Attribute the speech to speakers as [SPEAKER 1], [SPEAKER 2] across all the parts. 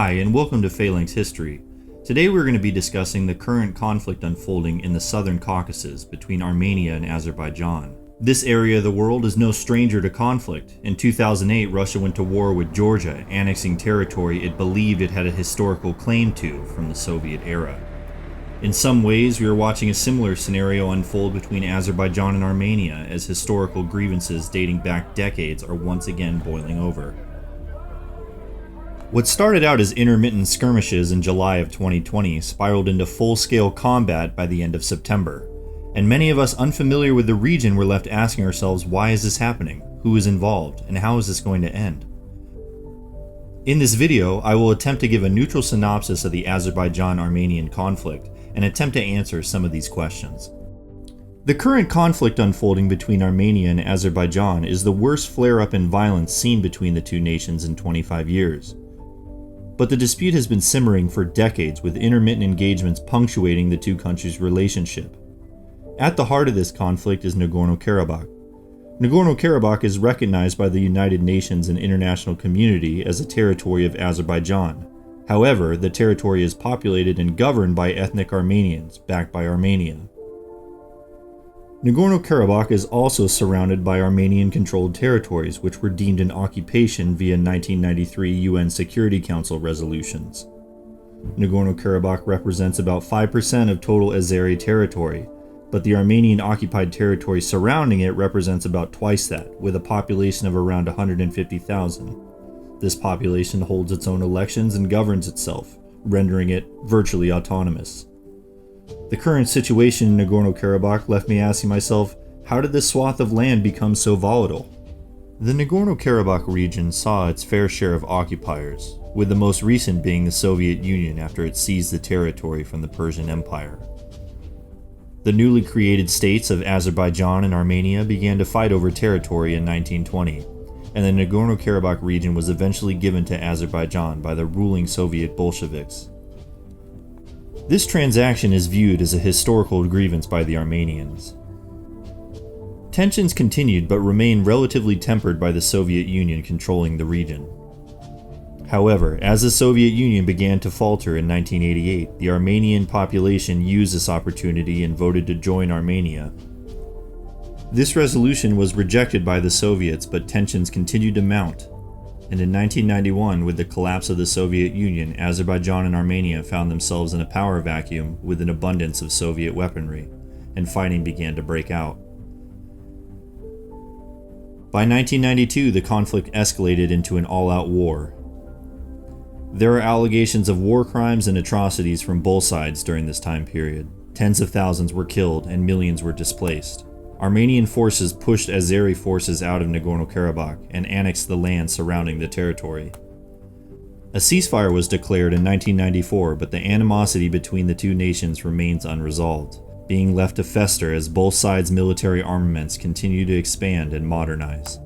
[SPEAKER 1] Hi, and welcome to Phalanx History. Today we're going to be discussing the current conflict unfolding in the southern Caucasus between Armenia and Azerbaijan. This area of the world is no stranger to conflict. In 2008, Russia went to war with Georgia, annexing territory it believed it had a historical claim to from the Soviet era. In some ways, we are watching a similar scenario unfold between Azerbaijan and Armenia as historical grievances dating back decades are once again boiling over. What started out as intermittent skirmishes in July of 2020 spiraled into full-scale combat by the end of September, and many of us unfamiliar with the region were left asking ourselves, why is this happening, who is involved, and how is this going to end? In this video, I will attempt to give a neutral synopsis of the Azerbaijan-Armenian conflict and attempt to answer some of these questions. The current conflict unfolding between Armenia and Azerbaijan is the worst flare-up in violence seen between the two nations in 25 years. But the dispute has been simmering for decades, with intermittent engagements punctuating the two countries' relationship. At the heart of this conflict is Nagorno-Karabakh. Nagorno-Karabakh is recognized by the United Nations and international community as a territory of Azerbaijan. However, the territory is populated and governed by ethnic Armenians, backed by Armenia. Nagorno-Karabakh is also surrounded by Armenian-controlled territories, which were deemed an occupation via 1993 UN Security Council resolutions. Nagorno-Karabakh represents about 5% of total Azeri territory, but the Armenian-occupied territory surrounding it represents about twice that, with a population of around 150,000. This population holds its own elections and governs itself, rendering it virtually autonomous. The current situation in Nagorno-Karabakh left me asking myself, how did this swath of land become so volatile? The Nagorno-Karabakh region saw its fair share of occupiers, with the most recent being the Soviet Union after it seized the territory from the Persian Empire. The newly created states of Azerbaijan and Armenia began to fight over territory in 1920, and the Nagorno-Karabakh region was eventually given to Azerbaijan by the ruling Soviet Bolsheviks. This transaction is viewed as a historical grievance by the Armenians. Tensions continued but remained relatively tempered by the Soviet Union controlling the region. However, as the Soviet Union began to falter in 1988, the Armenian population used this opportunity and voted to join Armenia. This resolution was rejected by the Soviets, but tensions continued to mount. And in 1991, with the collapse of the Soviet Union, Azerbaijan and Armenia found themselves in a power vacuum with an abundance of Soviet weaponry, and fighting began to break out. By 1992, the conflict escalated into an all-out war. There are allegations of war crimes and atrocities from both sides during this time period. Tens of thousands were killed and millions were displaced. Armenian forces pushed Azeri forces out of Nagorno-Karabakh and annexed the land surrounding the territory. A ceasefire was declared in 1994, but the animosity between the two nations remains unresolved, being left to fester as both sides' military armaments continue to expand and modernize.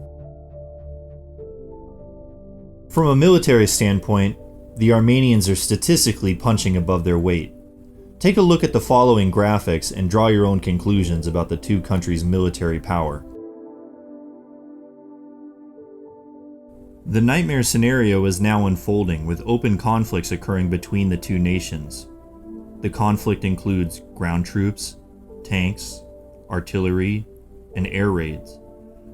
[SPEAKER 1] From a military standpoint, the Armenians are statistically punching above their weight. Take a look at the following graphics and draw your own conclusions about the two countries' military power. The nightmare scenario is now unfolding, with open conflicts occurring between the two nations. The conflict includes ground troops, tanks, artillery, and air raids.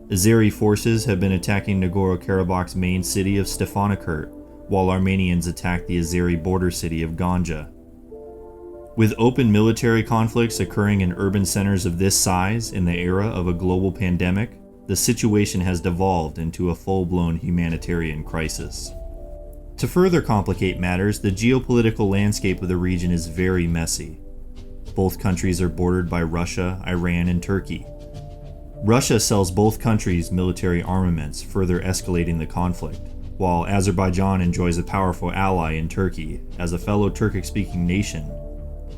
[SPEAKER 1] Azeri forces have been attacking Nagorno-Karabakh's main city of Stepanakert, while Armenians attack the Azeri border city of Ganja. With open military conflicts occurring in urban centers of this size in the era of a global pandemic, the situation has devolved into a full-blown humanitarian crisis. To further complicate matters, the geopolitical landscape of the region is very messy. Both countries are bordered by Russia, Iran, and Turkey. Russia sells both countries military armaments, further escalating the conflict, while Azerbaijan enjoys a powerful ally in Turkey as a fellow Turkic-speaking nation.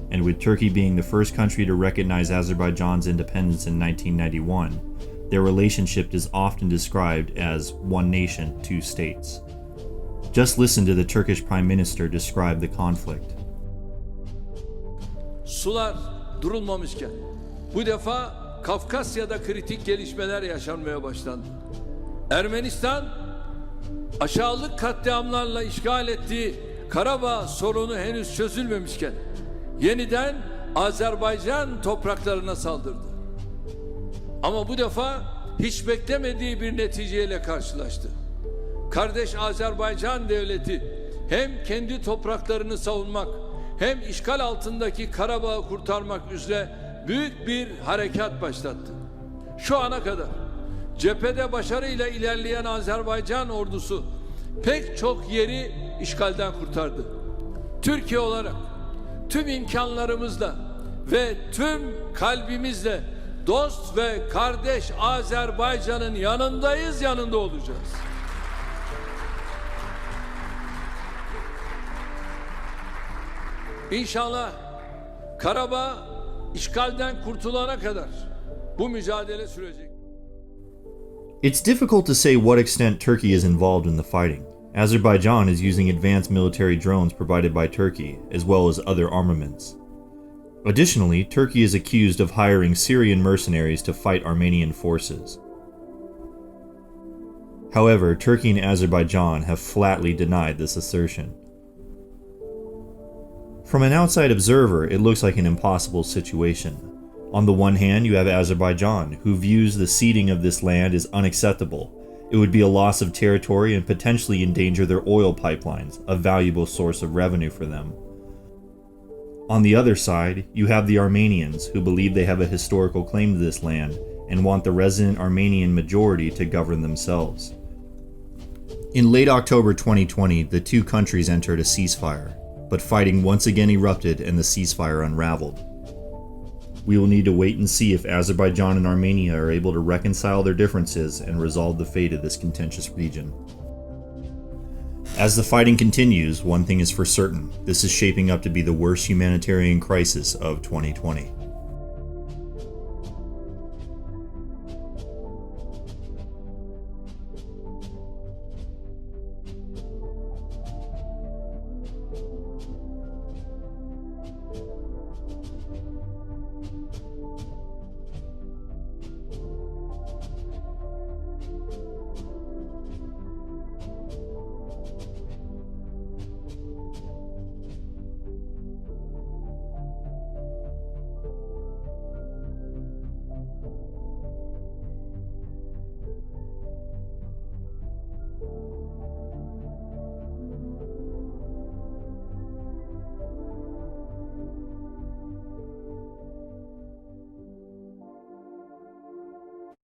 [SPEAKER 1] And with Turkey being the first country to recognize Azerbaijan's independence in 1991, their relationship is often described as one nation, two states. Just listen to the Turkish Prime Minister describe the conflict.
[SPEAKER 2] Sular durulmamışken bu defa Kafkasya'da kritik gelişmeler yaşanmaya başlandı. Ermenistan aşağılık katliamlarla işgal ettiği Karabağ sorunu henüz çözülmemişken yeniden Azerbaycan topraklarına saldırdı. Ama bu defa hiç beklemediği bir neticeyle karşılaştı. Kardeş Azerbaycan devleti hem kendi topraklarını savunmak hem işgal altındaki Karabağ'ı kurtarmak üzere büyük bir harekat başlattı. Şu ana kadar cephede başarıyla ilerleyen Azerbaycan ordusu pek çok yeri işgalden kurtardı. Türkiye olarak tüm imkanlarımızla ve tüm kalbimizle dost ve kardeş Azerbaycan'ın yanındayız, yanında olacağız. İnşallah Karabağ işgalden kurtulana kadar bu mücadele sürecek.
[SPEAKER 1] It's difficult to say what extent Turkey is involved in the fighting. Azerbaijan is using advanced military drones provided by Turkey, as well as other armaments. Additionally, Turkey is accused of hiring Syrian mercenaries to fight Armenian forces. However, Turkey and Azerbaijan have flatly denied this assertion. From an outside observer, it looks like an impossible situation. On the one hand, you have Azerbaijan, who views the ceding of this land as unacceptable. It would be a loss of territory and potentially endanger their oil pipelines, a valuable source of revenue for them. On the other side, you have the Armenians, who believe they have a historical claim to this land and want the resident Armenian majority to govern themselves. In late October 2020, the two countries entered a ceasefire, but fighting once again erupted and the ceasefire unraveled. We will need to wait and see if Azerbaijan and Armenia are able to reconcile their differences and resolve the fate of this contentious region. As the fighting continues, one thing is for certain: this is shaping up to be the worst humanitarian crisis of 2020.